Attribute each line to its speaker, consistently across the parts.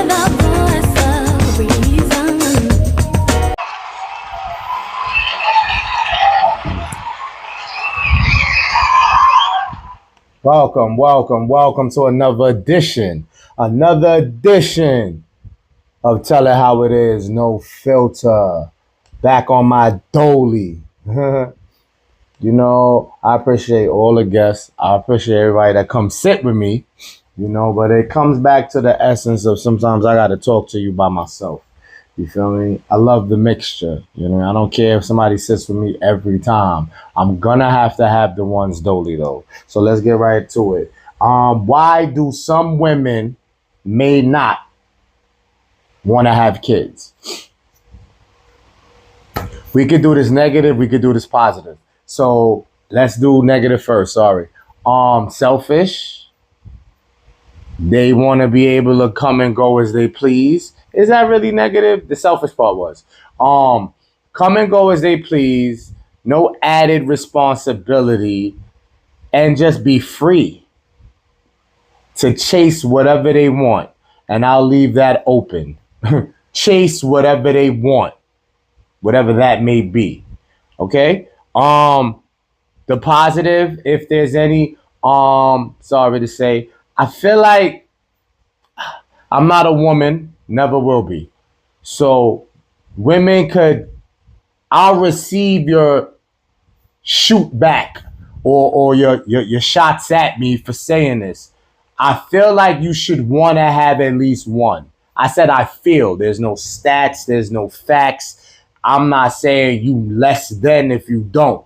Speaker 1: the voice of reason.
Speaker 2: Welcome to another edition of Tell It How It Is, No Filter. Back on my dolly. I appreciate all the guests. I appreciate everybody that comes sit with me, but it comes back to the essence of sometimes I got to talk to you by myself. You feel me? I love the mixture. I don't care if somebody sits with me every time. I'm gonna have to have the ones dolly though. So let's get right to it. Why do some women may not want to have kids? We could do this negative, we could do this positive. So let's do negative first. Sorry. Selfish. They want to be able to come and go as they please. Is that really negative? The selfish part was. Come and go as they please, no added responsibility, and just be free to chase whatever they want. And I'll leave that open. Chase whatever they want, whatever that may be. Okay? The positive, if there's any, sorry to say, I feel like I'm not a woman, never will be. So women I'll receive your shoot back or your shots at me for saying this. I feel like you should want to have at least one. I said I feel. There's no stats, there's no facts. I'm not saying you less than if you don't.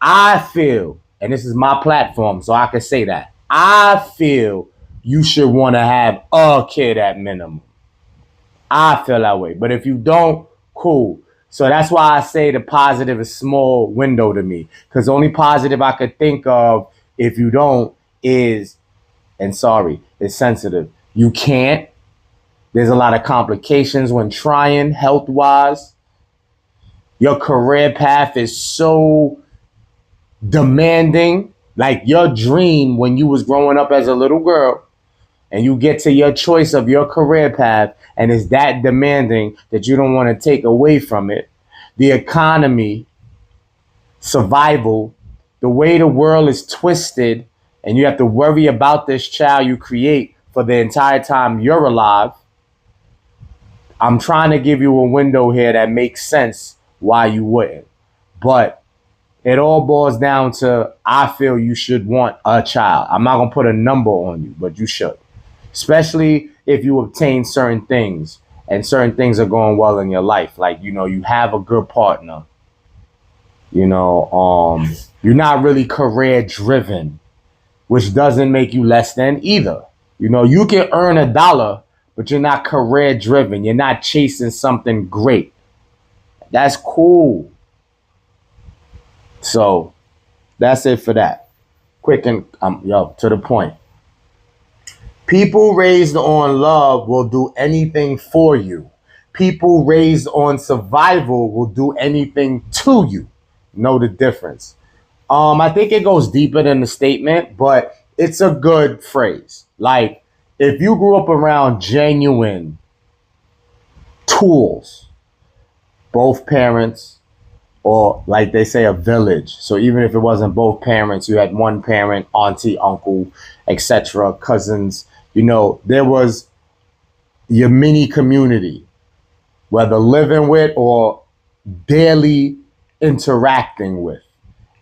Speaker 2: I feel, and this is my platform, so I can say that. I feel you should want to have a kid at minimum. I feel that way. But if you don't, cool. So that's why I say the positive is small window to me. Because the only positive I could think of if you don't is, and sorry, it's sensitive. You can't. There's a lot of complications when trying health-wise. Your career path is so demanding. Like your dream when you was growing up as a little girl and you get to your choice of your career path and it's that demanding that you don't want to take away from it. The economy, survival, the way the world is twisted, and you have to worry about this child you create for the entire time you're alive. I'm trying to give you a window here that makes sense why you wouldn't. But it all boils down to, I feel you should want a child. I'm not going to put a number on you, but you should. Especially if you obtain certain things and certain things are going well in your life. Like, you have a good partner. You're not really career driven, which doesn't make you less than either. You can earn $1, but you're not career driven. You're not chasing something great. That's cool. So that's it for that. Quick and to the point. People raised on love will do anything for you. People raised on survival will do anything to you. Know the difference. I think it goes deeper than the statement, but it's a good phrase. Like, if you grew up around genuine tools, both parents, or like they say, a village. So even if it wasn't both parents, you had one parent, auntie, uncle, etc., cousins, there was your mini community, whether living with or daily interacting with.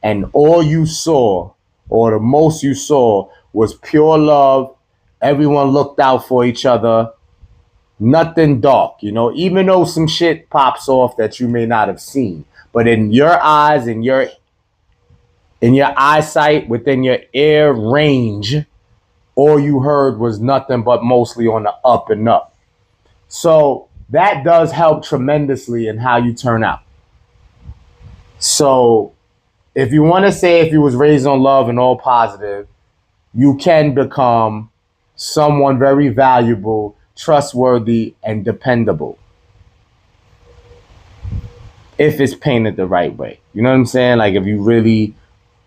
Speaker 2: And all you saw, or the most you saw, was pure love. Everyone looked out for each other. Nothing dark, even though some shit pops off that you may not have seen. But in your eyes, in your eyesight, within your ear range, all you heard was nothing but mostly on the up and up. So that does help tremendously in how you turn out. So if you want to say if you was raised on love and all positive, you can become someone very valuable, trustworthy, and dependable. If it's painted the right way. You know what I'm saying? Like if you really,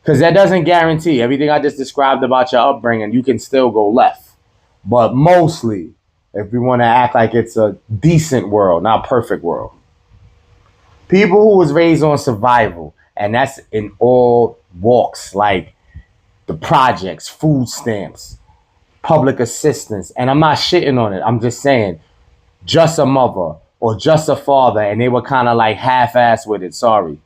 Speaker 2: because that doesn't guarantee everything I just described about your upbringing, you can still go left. But mostly, if we want to act like it's a decent world, not perfect world. People who was raised on survival, and that's in all walks, like the projects, food stamps, public assistance. And I'm not shitting on it. I'm just saying, just a mother or just a father, and they were kind of like half-assed with it. Sorry.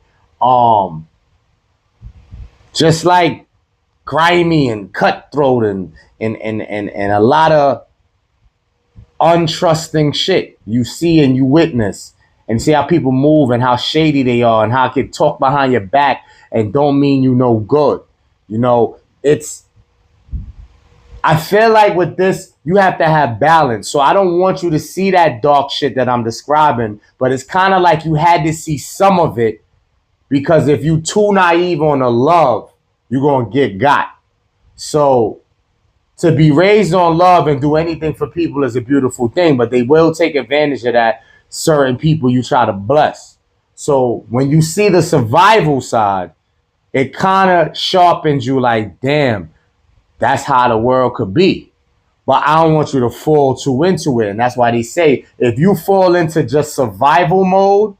Speaker 2: Just like grimy and cutthroat and a lot of untrusting shit you see and you witness, and see how people move and how shady they are and how they can talk behind your back and don't mean you no good. You know, I feel like with this, you have to have balance. So I don't want you to see that dark shit that I'm describing, but it's kind of like you had to see some of it, because if you too naive on the love, you're going to get got. So to be raised on love and do anything for people is a beautiful thing, but they will take advantage of that certain people you try to bless. So when you see the survival side, it kind of sharpens you like, damn, that's how the world could be. But I don't want you to fall too into it. And that's why they say if you fall into just survival mode,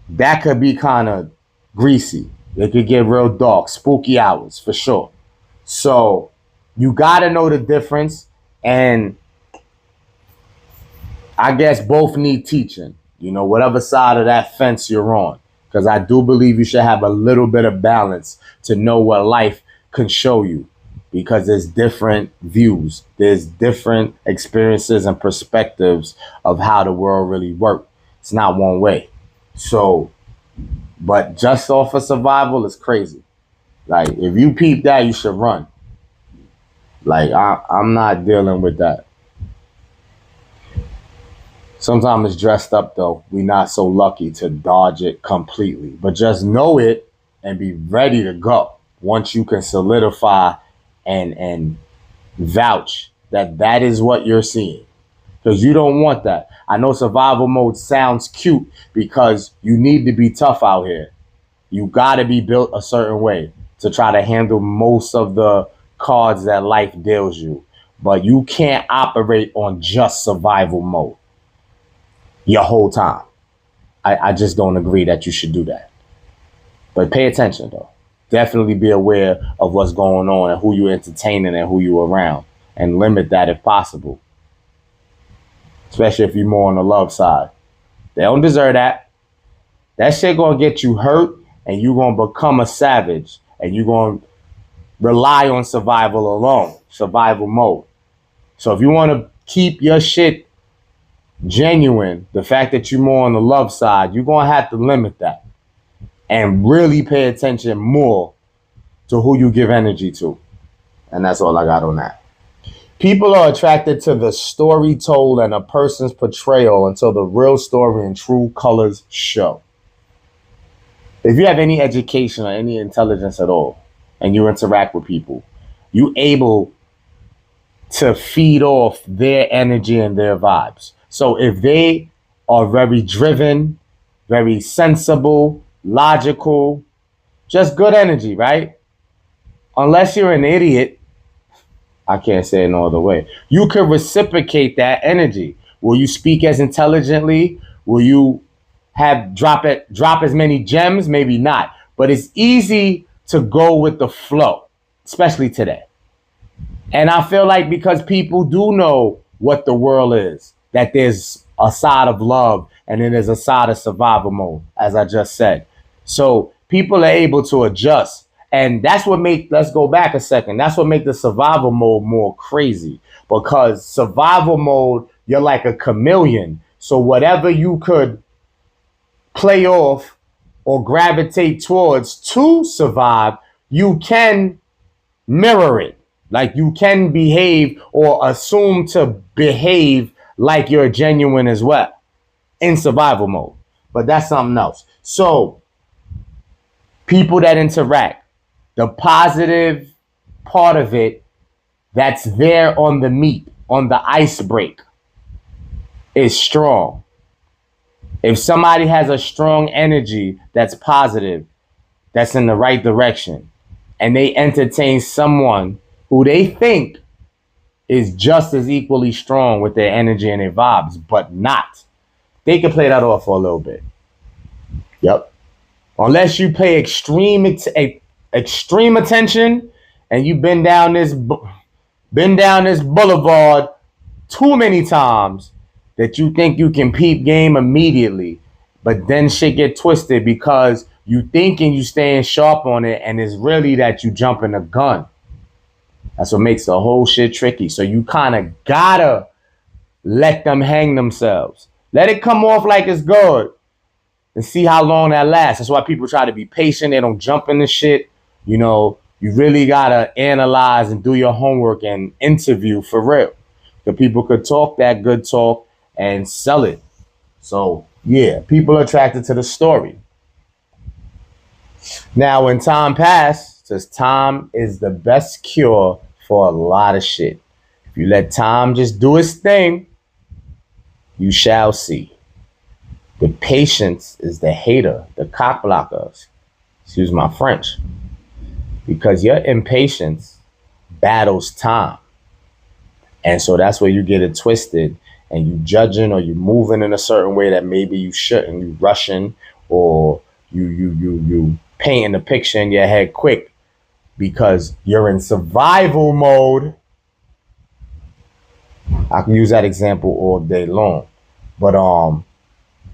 Speaker 2: that could be kind of greasy. It could get real dark, spooky hours for sure. So you got to know the difference. And I guess both need teaching, you know, whatever side of that fence you're on. Because I do believe you should have a little bit of balance to know what life can show you. Because there's different views. There's different experiences and perspectives of how the world really works. It's not one way. So, but just off of survival is crazy. Like, if you peep that, you should run. Like, I'm not dealing with that. Sometimes it's dressed up, though. We're not so lucky to dodge it completely. But just know it and be ready to go once you can solidify and vouch that that is what you're seeing. Because you don't want that. I know survival mode sounds cute because you need to be tough out here. You got to be built a certain way to try to handle most of the cards that life deals you. But you can't operate on just survival mode your whole time. I just don't agree that you should do that. But pay attention, though. Definitely be aware of what's going on and who you're entertaining and who you're around. And limit that if possible. Especially if you're more on the love side. They don't deserve that. That shit gonna get you hurt, and you're gonna become a savage. And you're gonna rely on survival alone. Survival mode. So if you want to keep your shit genuine, the fact that you're more on the love side, you're gonna have to limit that. And really pay attention more to who you give energy to. And that's all I got on that. People are attracted to the story told and a person's portrayal until the real story and true colors show. If you have any education or any intelligence at all, and you interact with people, you able to feed off their energy and their vibes. So if they are very driven, very sensible, logical, just good energy, right? Unless you're an idiot, I can't say it no other way. You can reciprocate that energy. Will you speak as intelligently? Will you drop as many gems? Maybe not. But it's easy to go with the flow, especially today. And I feel like because people do know what the world is, that there's a side of love and then there's a side of survival mode, as I just said. So people are able to adjust. And that's what let's go back a second. That's what makes the survival mode more crazy. Because survival mode, you're like a chameleon. So whatever you could play off or gravitate towards to survive, you can mirror it. Like you can behave or assume to behave like you're genuine as well in survival mode. But that's something else. So people that interact, the positive part of it that's there on the meat, on the ice break, is strong. If somebody has a strong energy that's positive, that's in the right direction, and they entertain someone who they think is just as equally strong with their energy and their vibes, but not. They can play that off for a little bit. Yep. Unless you pay extreme attention and you've been down this boulevard too many times that you think you can peep game immediately, but then shit get twisted because you thinking you staying sharp on it, and it's really that you jumping the gun. That's what makes the whole shit tricky. So you kind of gotta let them hang themselves. Let it come off like it's good and see how long that lasts. That's why people try to be patient. They don't jump into shit. You know, you really gotta analyze and do your homework and interview for real. The people could talk that good talk and sell it. So yeah, people are attracted to the story. Now, when time passes, says time is the best cure for a lot of shit. If you let time just do its thing, you shall see. The patience is the hater, the cock blocker. Excuse my French. Because your impatience battles time. And so that's where you get it twisted and you judging or you moving in a certain way that maybe you shouldn't. You rushing or you painting the picture in your head quick because you're in survival mode. I can use that example all day long. But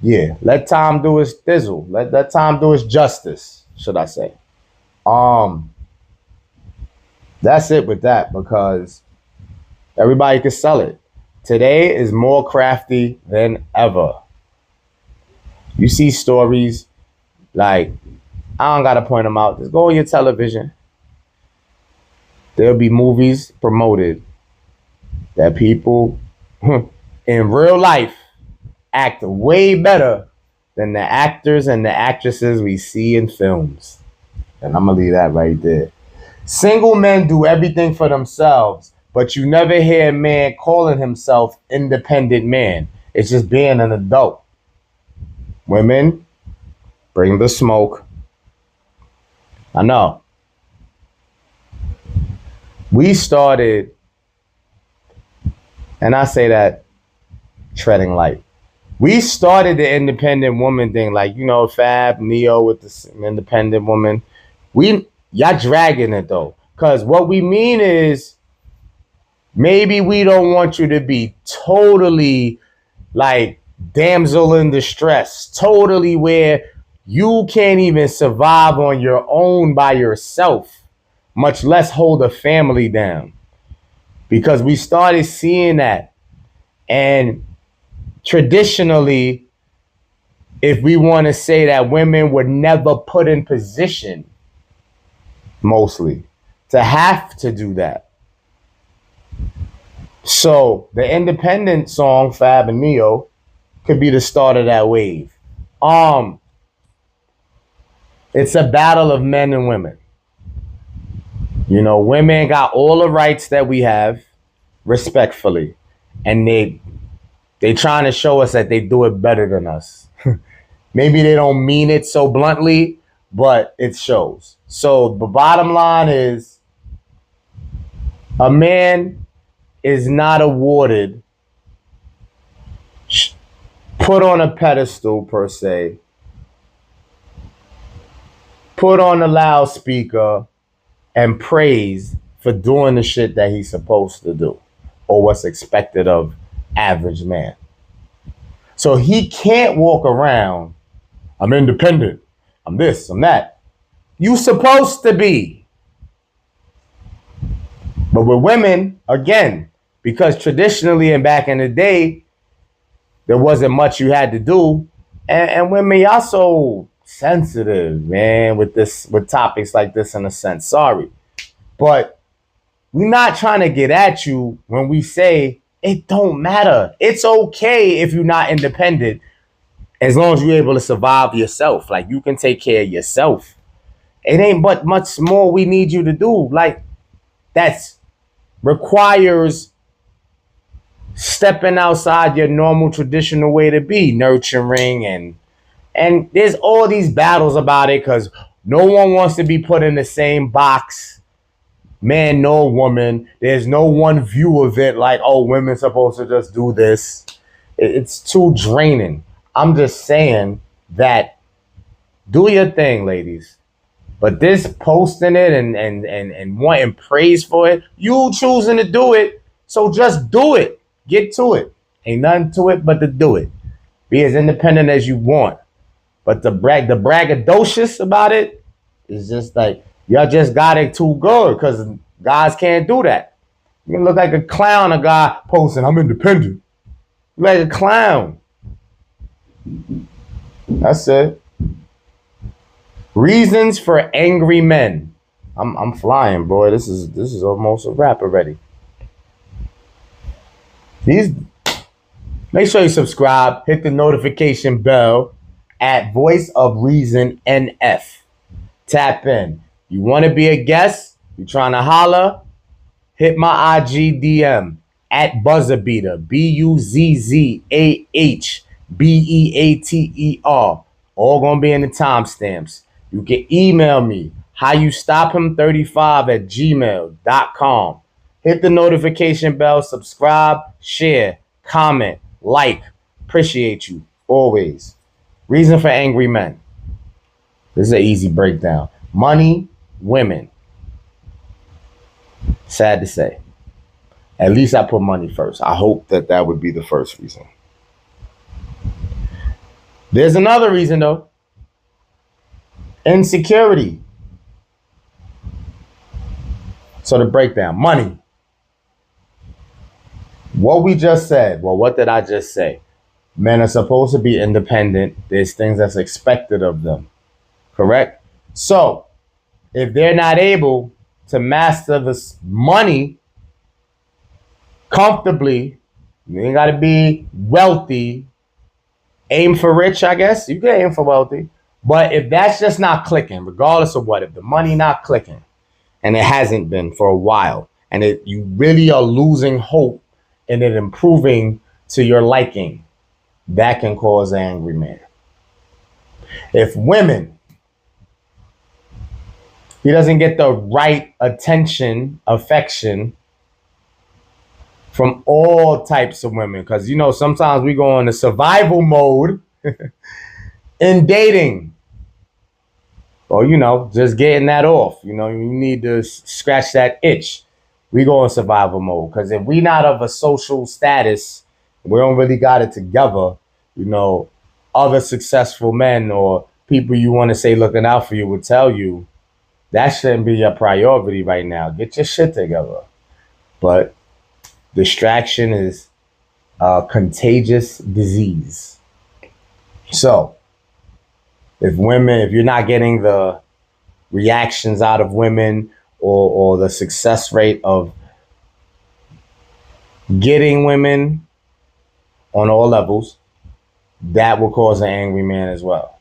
Speaker 2: yeah, let time do its thizzle. Let time do its justice, should I say. That's it with that because everybody can sell it. Today is more crafty than ever. You see stories like, I don't gotta point them out. Just go on your television. There'll be movies promoted that people in real life act way better than the actors and the actresses we see in films. And I'm gonna leave that right there. Single men do everything for themselves, but you never hear a man calling himself independent man. It's just being an adult. Women, bring the smoke. I know. We started, and I say that treading light. We started the independent woman thing, like, you know, Fab, Neo with the independent woman. Y'all dragging it though. Cause what we mean is maybe we don't want you to be totally like damsel in distress, totally where you can't even survive on your own by yourself, much less hold a family down. Because we started seeing that. And traditionally, if we want to say that women were never put in position, mostly, to have to do that. So the independent song, Fab and Neo, could be the start of that wave. It's a battle of men and women. You know, women got all the rights that we have, respectfully, and they trying to show us that they do it better than us. Maybe they don't mean it so bluntly, but it shows. So the bottom line is, a man is not awarded, put on a pedestal per se, put on a loudspeaker and praised for doing the shit that he's supposed to do or what's expected of average man. So he can't walk around, I'm independent, I'm this, I'm that. You supposed to be. But with women, again, because traditionally and back in the day, there wasn't much you had to do. And women, y'all so sensitive, man, with topics like this in a sense. Sorry. But we're not trying to get at you when we say it don't matter. It's okay if you're not independent as long as you're able to survive yourself. Like, you can take care of yourself. It ain't but much more we need you to do. Like, that's requires stepping outside your normal traditional way to be, nurturing, and there's all these battles about it because no one wants to be put in the same box man nor woman. There's no one view of it like, oh, women's supposed to just do this. It's too draining. I'm just saying that do your thing, ladies. But this posting it and wanting praise for it, you choosing to do it. So just do it. Get to it. Ain't nothing to it but to do it. Be as independent as you want. But the braggadocious about it is just like, y'all just got it too good because guys can't do that. You can look like a clown, a guy posting, I'm independent. You like a clown. That's it. Reasons for angry men. I'm flying, boy. This is almost a wrap already. Make sure you subscribe, hit the notification bell at Voice of Reason NF. Tap in. You want to be a guest? You trying to holler? Hit my IG DM at buzzahbeater. BUZZAHBEATER. All gonna be in the timestamps. You can email me howyoustopHim35@gmail.com. Hit the notification bell, subscribe, share, comment, like. Appreciate you always. Reason for angry men. This is an easy breakdown. Money, women. Sad to say. At least I put money first. I hope that would be the first reason. There's another reason though. Insecurity. So the breakdown. Money. What we just said. Well, what did I just say? Men are supposed to be independent. There's things that's expected of them. Correct? So, if they're not able to master this money comfortably, you ain't got to be wealthy. Aim for rich, I guess. You can aim for wealthy. But if that's just not clicking, regardless of what, if the money not clicking, and it hasn't been for a while, and you really are losing hope in it improving to your liking, that can cause an angry man. If women, he doesn't get the right attention, affection from all types of women, because sometimes we go into survival mode in dating, or just getting that off. You need to scratch that itch. We go in survival mode, because if we not of a social status, we don't really got it together. Other successful men or people you want to say looking out for you will tell you that shouldn't be your priority right now. Get your shit together. But distraction is a contagious disease. So, if you're not getting the reactions out of women or the success rate of getting women on all levels, that will cause an angry man as well.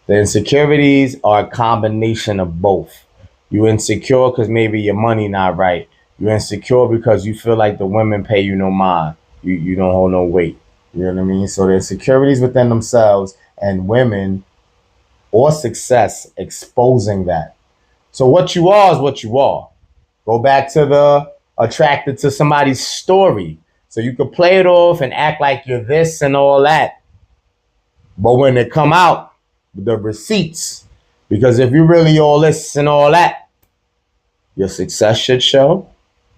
Speaker 2: The insecurities are a combination of both. You're insecure because maybe your money not right. You're insecure because you feel like the women pay you no mind. You don't hold no weight. You know what I mean? So the insecurities within themselves and women or success exposing that. So what you are is what you are. Go back to the attracted to somebody's story. So you could play it off and act like you're this and all that. But when they come out, the receipts, because if you really all this and all that, your success should show.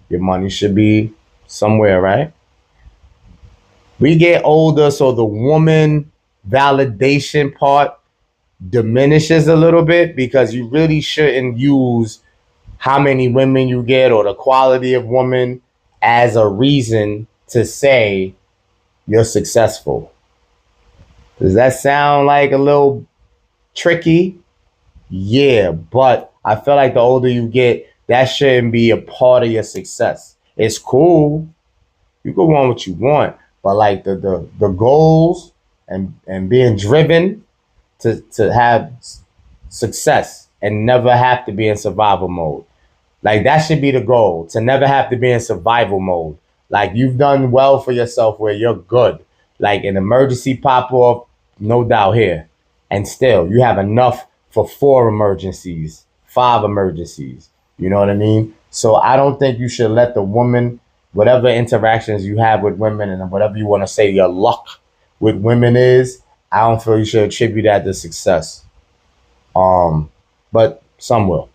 Speaker 2: Your money should be somewhere, right? We get older, so the woman validation part diminishes a little bit, because you really shouldn't use how many women you get or the quality of woman as a reason to say you're successful. Does that sound like a little tricky? Yeah, but I feel like the older you get, that shouldn't be a part of your success. It's cool. You can want what you want, but like the goals and being driven to have success and never have to be in survival mode. Like that should be the goal, to never have to be in survival mode. Like you've done well for yourself where you're good. Like an emergency pop off, no doubt here. And still, you have enough for 4 emergencies, 5 emergencies. You know what I mean? So I don't think you should let the woman, whatever interactions you have with women and whatever you want to say your luck with women is, I don't feel you should attribute that to success. But some will.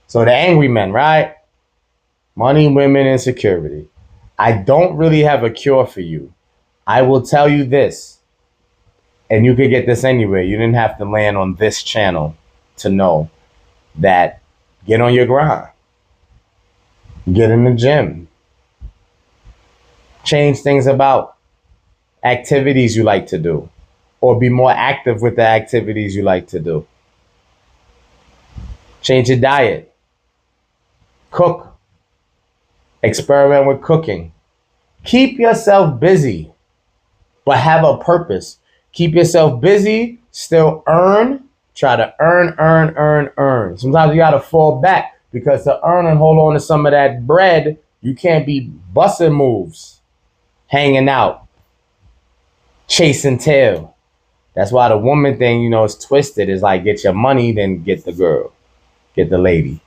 Speaker 2: So the angry men, right? Money, women, insecurity. I don't really have a cure for you. I will tell you this, and you could get this anywhere. You didn't have to land on this channel to know that. Get on your grind. Get in the gym. Change things about activities you like to do, or be more active with the activities you like to do. Change your diet. Cook. Experiment with cooking. Keep yourself busy, but have a purpose. Keep yourself busy, still earn. Try to earn. Sometimes you got to fall back because to earn and hold on to some of that bread, you can't be busting moves, hanging out, chasing tail. That's why the woman thing, is twisted. It's like get your money, then get the girl, get the lady.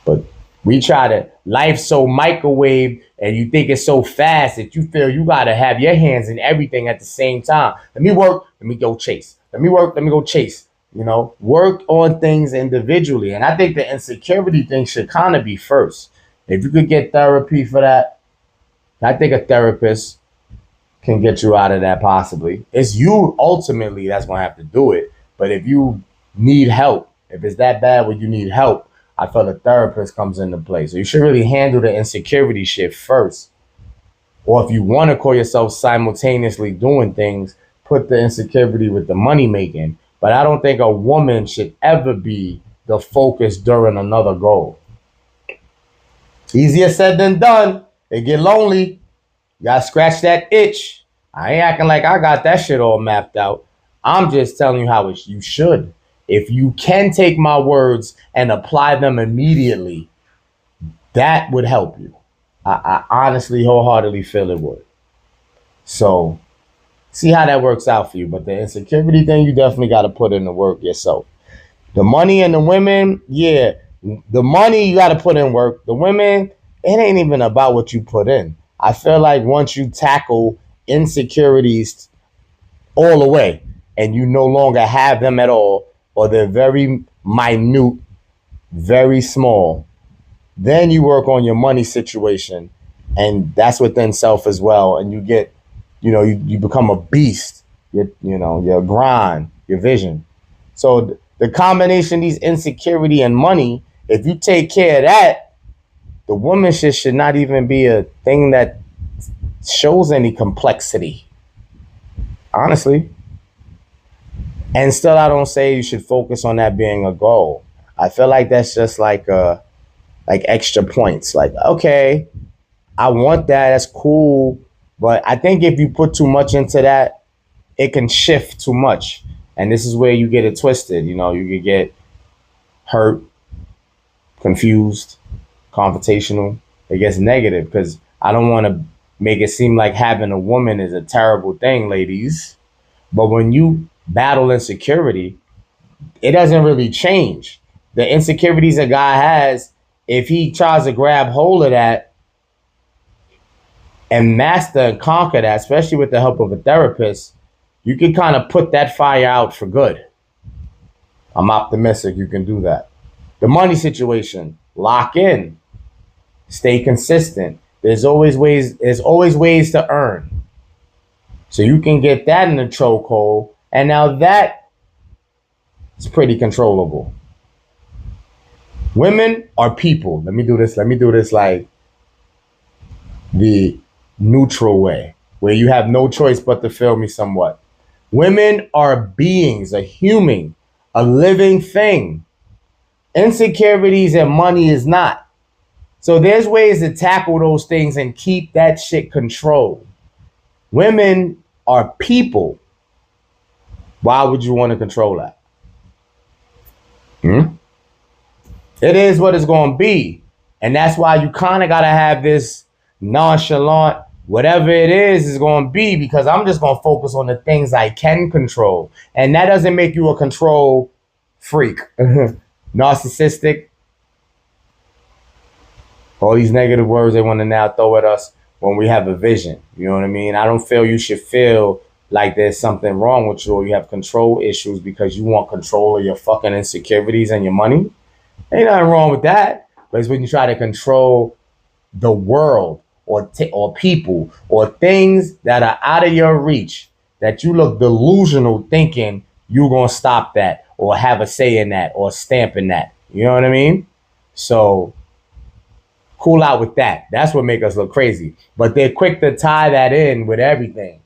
Speaker 2: But we try to, life's so microwave and you think it's so fast that you feel you got to have your hands in everything at the same time. Let me work, let me go chase. Let me work, let me go chase. Work on things individually. And I think the insecurity thing should kind of be first. If you could get therapy for that, I think a therapist can get you out of that possibly. It's you ultimately that's going to have to do it. But if you need help, if it's that bad where you need help, I feel a therapist comes into play. So you should really handle the insecurity shit first. Or if you want to call yourself simultaneously doing things, put the insecurity with the money making. But I don't think a woman should ever be the focus during another goal. Easier said than done. It get lonely. You gotta scratch that itch. I ain't acting like I got that shit all mapped out. I'm just telling you how you should. If you can take my words and apply them immediately, that would help you. I honestly, wholeheartedly feel it would. So see how that works out for you. But the insecurity thing, you definitely got to put in the work yourself. The money and the women, yeah. The money, you got to put in work. The women, it ain't even about what you put in. I feel like once you tackle insecurities all the way and you no longer have them at all, or they're very minute, very small, then you work on your money situation. And that's within self as well. And you get, you become a beast, your grind, your vision. So the combination of these insecurity and money, if you take care of that, the woman should not even be a thing that shows any complexity. Honestly. And still, I don't say you should focus on that being a goal. I feel like that's just like extra points. Like, okay, I want that. That's cool. But I think if you put too much into that, it can shift too much. And this is where you get it twisted. You could get hurt, confused, confrontational. It gets negative because I don't want to make it seem like having a woman is a terrible thing, ladies. But when you battle insecurity, it doesn't really change. The insecurities a guy has, if he tries to grab hold of that and master and conquer that, especially with the help of a therapist, you can kind of put that fire out for good. I'm optimistic you can do that. The money situation, lock in, stay consistent. There's always ways to earn. So you can get that in the chokehold. And now that is pretty controllable. Women are people. Let me do this like the neutral way, where you have no choice but to feel me somewhat. Women are beings, a human, a living thing. Insecurities and money is not. So there's ways to tackle those things and keep that shit controlled. Women are people. Why would you want to control that? It is what it's going to be. And that's why you kind of got to have this nonchalant, whatever it is going to be, because I'm just going to focus on the things I can control. And that doesn't make you a control freak, narcissistic. All these negative words they want to now throw at us when we have a vision. You know what I mean? I don't feel you should feel like there's something wrong with you or you have control issues because you want control of your fucking insecurities and your money. Ain't nothing wrong with that. But it's when you try to control the world or people or things that are out of your reach that you look delusional thinking you're going to stop that or have a say in that or stamp in that. You know what I mean? So cool out with that. That's what make us look crazy. But they're quick to tie that in with everything.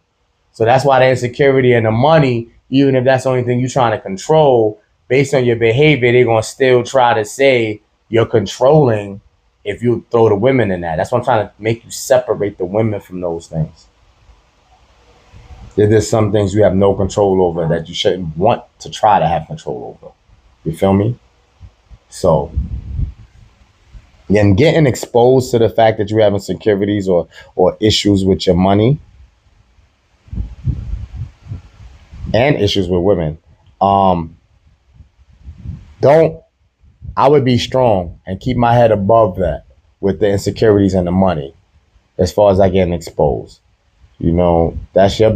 Speaker 2: So that's why the insecurity and the money, even if that's the only thing you're trying to control, based on your behavior, they're going to still try to say you're controlling if you throw the women in that. That's why I'm trying to make you separate the women from those things. There's some things you have no control over that you shouldn't want to try to have control over. You feel me? So, and getting exposed to the fact that you have insecurities or issues with your money and issues with women, I would be strong and keep my head above that with the insecurities and the money as far as I getting exposed. That's your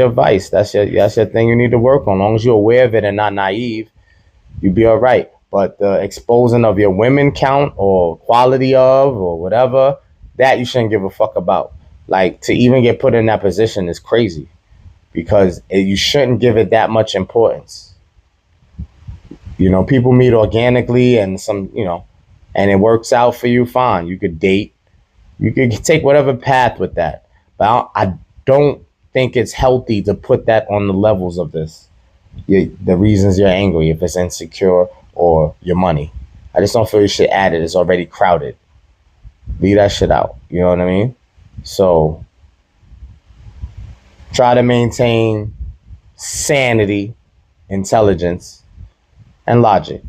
Speaker 2: vice. That's your thing you need to work on. As long as you're aware of it and not naive, you'll be all right. But the exposing of your women count or quality of or whatever, that you shouldn't give a fuck about. Like, to even get put in that position is crazy because you shouldn't give it that much importance. People meet organically and and it works out for you, fine. You could date. You could take whatever path with that. But I don't think it's healthy to put that on the levels of this. The reasons you're angry, if it's insecure or your money. I just don't feel you should add it. It's already crowded. Leave that shit out. You know what I mean? So try to maintain sanity, intelligence, and logic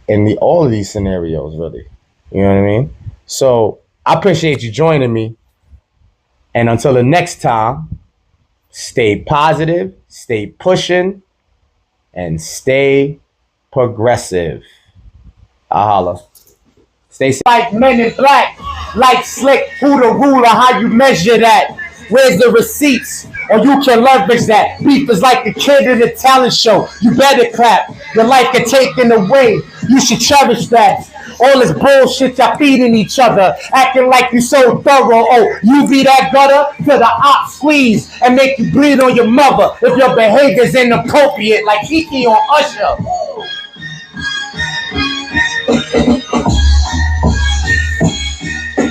Speaker 2: in all of these scenarios, really. You know what I mean? So I appreciate you joining me. And until the next time, stay positive, stay pushing, and stay progressive. I holla. Stay safe. Like Men in Black, like Slick, who the ruler, how you measure that? Where's the receipts? Or you can leverage that. Beef is like the kid in the talent show. You better clap. Your life get taken away. You should cherish that. All this bullshit y'all feeding each other, acting like you so thorough. Oh, you be that gutter to the op squeeze and make you bleed on your mother if your behavior's inappropriate, like Kiki on Usher.